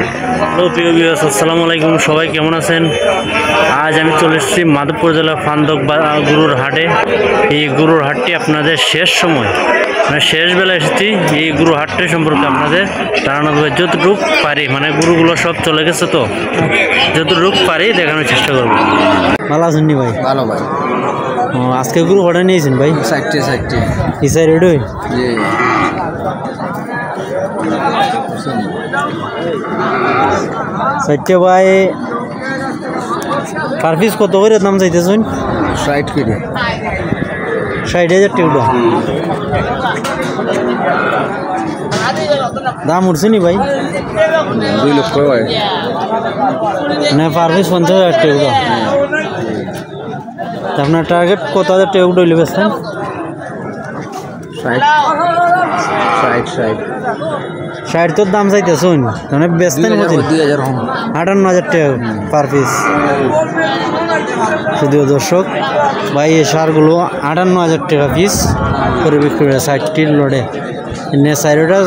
Hello প্রিয় viewers, আসসালামু আলাইকুম। সবাই কেমন আছেন? আজ আমি চলে এসেছি মাধবপুর জেলার ফান্দক গরুর হাটে। এই গরুর হাটটি আপনাদের শেষ সময় মানে শেষ বেলা এসেছি। এই গরুর হাটটি সম্পর্কে আপনাদের জানানো হবে যতটুকু পারি, মানে গরুগুলো সব চলে গেছে তো যতটুকু পারি দেখানোর চেষ্টা করবো। ভালো আছেন নি ভাই? ভালো ভাই। ও আজকে গরু অর্ডার নিয়েছেন ভাই? সাইডটি এই সাইড রেডি? জি। সাইডটা ভাই পার পিস কত করে দাম চাইতেছেন? 60 করে 60,000 টাকা দাম উঠছে নি ভাই? 2 লক্ষ ভাই। মানে পার পিস 50,000 টাকা। আপনার টার্গেট কত হাজার টাকা উঠে বেচতেন? 60 তোর দাম চাইতেছেন মানে বেচতেন 58,000 টাকা পার পিস। শুধু দর্শক ভাই এই সারগুলো 58,000 টাকা পিস করে বিক্রি করে 60টির লড়ে। সাইডটা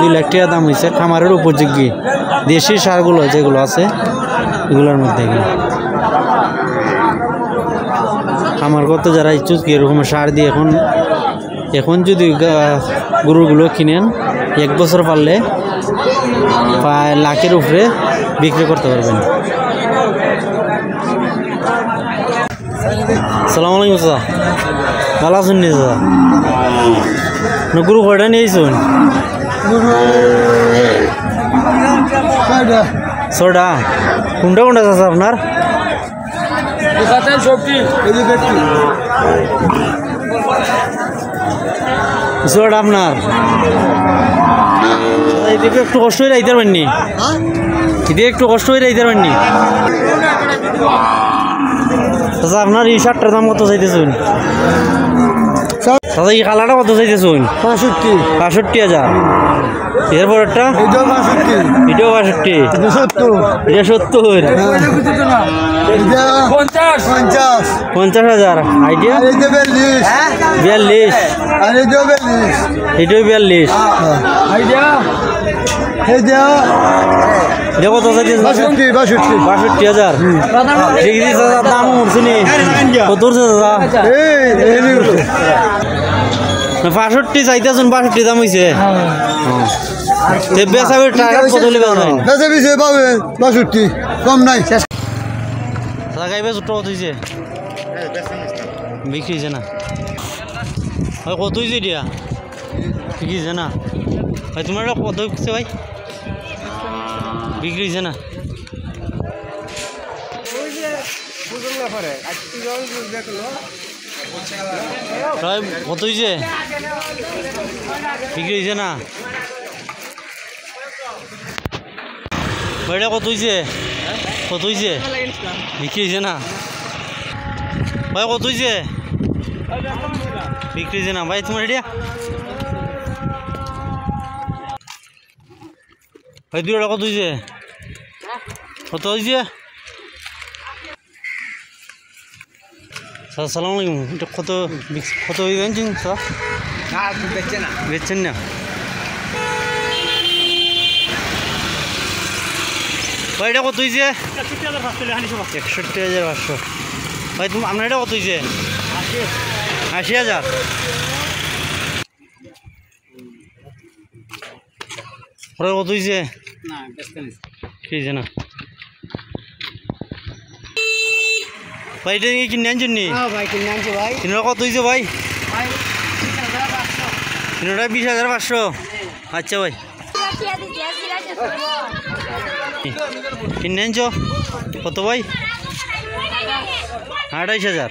2 লাখ টাকা দাম হয়েছে। খামারের উপযোগী দেশি সারগুলো যেগুলো আছে এগুলোর মধ্যে খামার করতে যারা ইচ্ছুক এরকম সার দিয়ে এখন যদি গরুগুলো কিনেন 1 বছর পারলে প্রায় লাখের উপরে বিক্রি করতে পারবেন। সালাম আলাইকুম স্যার, ভালো আছেন নি স্যার? না গরু কয়টা নিয়েছেন? 6টা। কোনটা কোনটা আছে আপনার? আপনার এদিকে একটু কষ্ট হয়ে রাইতে পারেননি? এদিকে একটু কষ্ট হয়ে রাইতে পারেননি? আচ্ছা আপনার এই শার্টটার দাম কত চাইতেছেন? দাদা এই কালারটা কত চাইতেছেন? 65,000। এরপর একটা এটাও 65, এটা 70, 50,000। আইডিয়া 42, এটাও 42। এটা কত চাইতেছেন? 62,000। ডিগ্রি দাদা দাম উঠছে নি? কত উঠছে দাদা? 65 চাইতেছেন, 62 দাম হয়েছে। কম নাই বিক্রি হয়েছে না? কত হয়েছে দিয়া বিক্রি হয়েছে না ভাই? তোমার কত হচ্ছে ভাই? বিক্রি হয়েছে না? কত হয়েছে? বিক্রি হয়েছে না? ভাইটা কত হয়েছে? কত হয়েছে? বিক্রি হয়েছে না ভাই? কত হয়েছে? বিক্রি হয়েছে না ভাই? তোমার এটা ভাই 2 টাকা কত হয়েছে? কত হয়েছে? আসসালামু আলাইকুম। এটা কত হয়ে গেছেন স্যার? বেচছেন না? ভাই এটা কত হয়েছে? 61,500। ভাই তুমি আপনার এটা কত হয়েছে? 80,000। কত হয়েছে? না ভাই এটা কিনে আনছেন নি? কিনে কত হয়েছে ভাই? কিনোটা 20,500। আচ্ছা ভাই কিনে আনছো কত ভাই? 28,000।